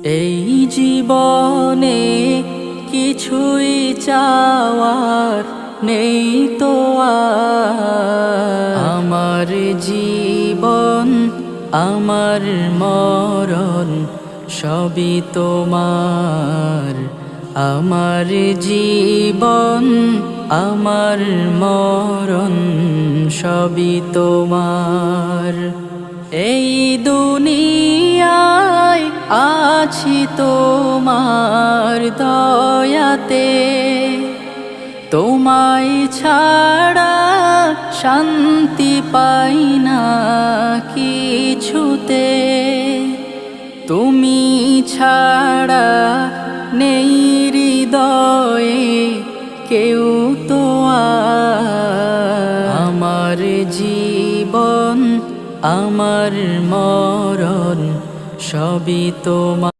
এই জীবনে কিছুই চাওয়ার নেই তো আর। আমার জীবন আমার মরণ সবই তোমার। আমার জীবন আমার মরণ সবই তোমার। এই দুনিয়ায় আছি তোমার দয়াতে, তোমায় ছাড়া শান্তি পাই না কিছুতে। তুমি ছাড়া নেই হৃদয়ে কেউ তো আর। আমার জীবন আমার মরণ সবই তোমার।